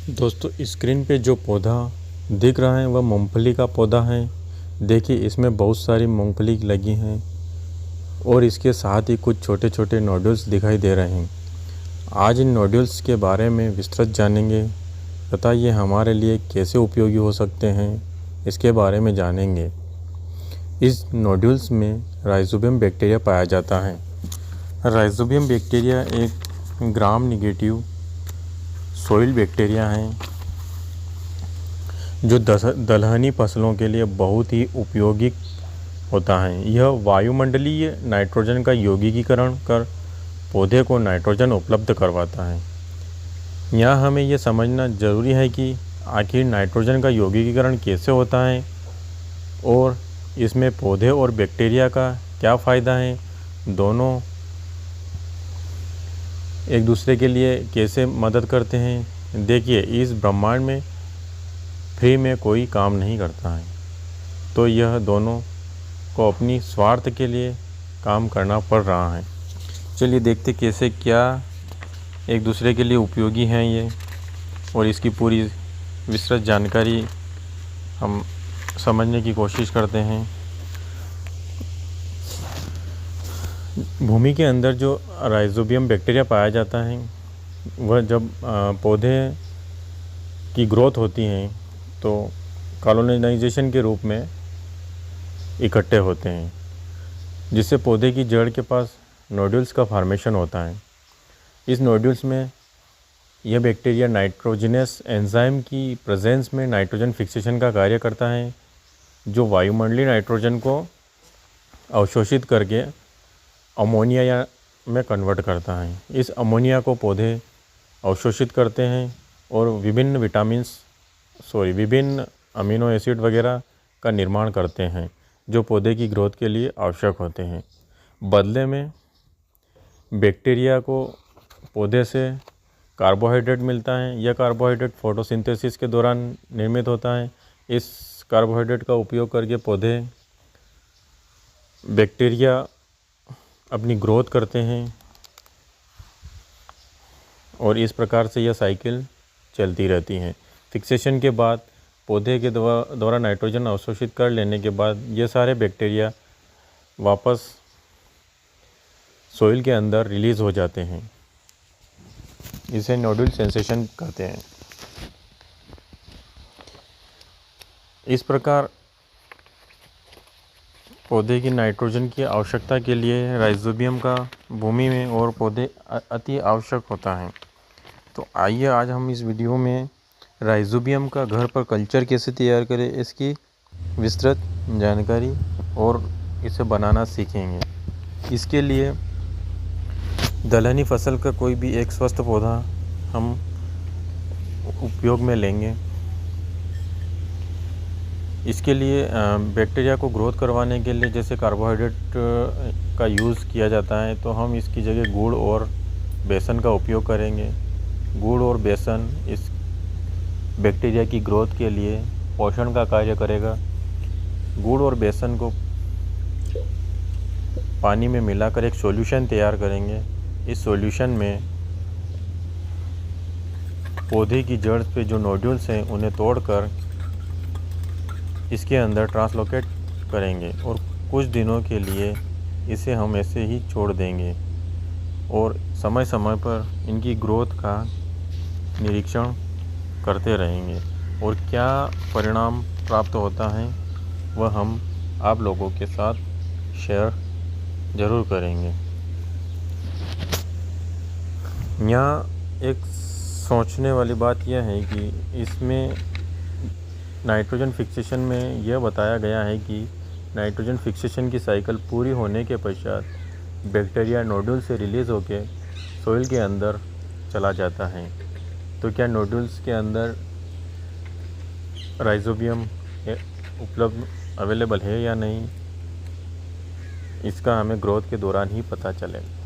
दोस्तों स्क्रीन पे जो पौधा दिख रहा है वह मूंगफली का पौधा है। देखिए इसमें बहुत सारी मूंगफली लगी हैं और इसके साथ ही कुछ छोटे छोटे नोड्यूल्स दिखाई दे रहे हैं। आज इन नोड्यूल्स के बारे में विस्तृत जानेंगे तथा ये हमारे लिए कैसे उपयोगी हो सकते हैं इसके बारे में जानेंगे। इस नोड्यूल्स में राइजोबियम बैक्टीरिया पाया जाता है। राइजोबियम बैक्टीरिया एक ग्राम नेगेटिव सोइल बैक्टीरिया हैं जो दलहनी फसलों के लिए बहुत ही उपयोगी होता है। यह वायुमंडलीय नाइट्रोजन का यौगिकीकरण कर पौधे को नाइट्रोजन उपलब्ध करवाता है। यहाँ हमें यह समझना ज़रूरी है कि आखिर नाइट्रोजन का यौगिकीकरण कैसे होता है और इसमें पौधे और बैक्टीरिया का क्या फ़ायदा है, दोनों एक दूसरे के लिए कैसे मदद करते हैं। देखिए इस ब्रह्मांड में फ्री में कोई काम नहीं करता है, तो यह दोनों को अपनी स्वार्थ के लिए काम करना पड़ रहा है। चलिए देखते कैसे क्या एक दूसरे के लिए उपयोगी हैं ये, और इसकी पूरी विस्तृत जानकारी हम समझने की कोशिश करते हैं। भूमि के अंदर जो राइजोबियम बैक्टीरिया पाया जाता है वह जब पौधे की ग्रोथ होती है तो कॉलोनाइजेशन के रूप में इकट्ठे होते हैं, जिससे पौधे की जड़ के पास नोड्यूल्स का फॉर्मेशन होता है। इस नोड्यूल्स में यह बैक्टीरिया नाइट्रोजनस एंजाइम की प्रेजेंस में नाइट्रोजन फिक्सेशन का कार्य करता है, जो वायुमंडलीय नाइट्रोजन को अवशोषित करके अमोनिया में कन्वर्ट करता है। इस अमोनिया को पौधे अवशोषित करते हैं और विभिन्न अमीनो एसिड वगैरह का निर्माण करते हैं, जो पौधे की ग्रोथ के लिए आवश्यक होते हैं। बदले में बैक्टीरिया को पौधे से कार्बोहाइड्रेट मिलता है। यह कार्बोहाइड्रेट फोटोसिंथेसिस के दौरान निर्मित होता है। इस कार्बोहाइड्रेट का उपयोग करके पौधे बैक्टीरिया अपनी ग्रोथ करते हैं और इस प्रकार से यह साइकिल चलती रहती है। फिक्सेशन के बाद पौधे के द्वारा नाइट्रोजन अवशोषित कर लेने के बाद ये सारे बैक्टीरिया वापस सोइल के अंदर रिलीज़ हो जाते हैं। इसे नोड्यूल सेंसेशन कहते हैं। इस प्रकार पौधे की नाइट्रोजन की आवश्यकता के लिए राइजोबियम का भूमि में और पौधे अति आवश्यक होता है। तो आइए आज हम इस वीडियो में राइजोबियम का घर पर कल्चर कैसे तैयार करें इसकी विस्तृत जानकारी और इसे बनाना सीखेंगे। इसके लिए दलहनी फसल का कोई भी एक स्वस्थ पौधा हम उपयोग में लेंगे। इसके लिए बैक्टीरिया को ग्रोथ करवाने के लिए जैसे कार्बोहाइड्रेट का यूज़ किया जाता है, तो हम इसकी जगह गुड़ और बेसन का उपयोग करेंगे। गुड़ और बेसन इस बैक्टीरिया की ग्रोथ के लिए पोषण का कार्य करेगा। गुड़ और बेसन को पानी में मिलाकर एक सॉल्यूशन तैयार करेंगे। इस सॉल्यूशन में पौधे की जड़ पे जो नोड्यूल्स हैं उन्हें तोड़कर इसके अंदर ट्रांसलोकेट करेंगे और कुछ दिनों के लिए इसे हम ऐसे ही छोड़ देंगे और समय समय पर इनकी ग्रोथ का निरीक्षण करते रहेंगे और क्या परिणाम प्राप्त होता है वह हम आप लोगों के साथ शेयर ज़रूर करेंगे। यहाँ एक सोचने वाली बात यह है कि इसमें नाइट्रोजन फिक्सेशन में यह बताया गया है कि नाइट्रोजन फिक्सेशन की साइकिल पूरी होने के पश्चात बैक्टीरिया नोड्यूल से रिलीज़ होकर सोइल के अंदर चला जाता है। तो क्या नोड्यूल्स के अंदर राइजोबियम उपलब्ध अवेलेबल है या नहीं, इसका हमें ग्रोथ के दौरान ही पता चलेगा।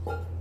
Oh.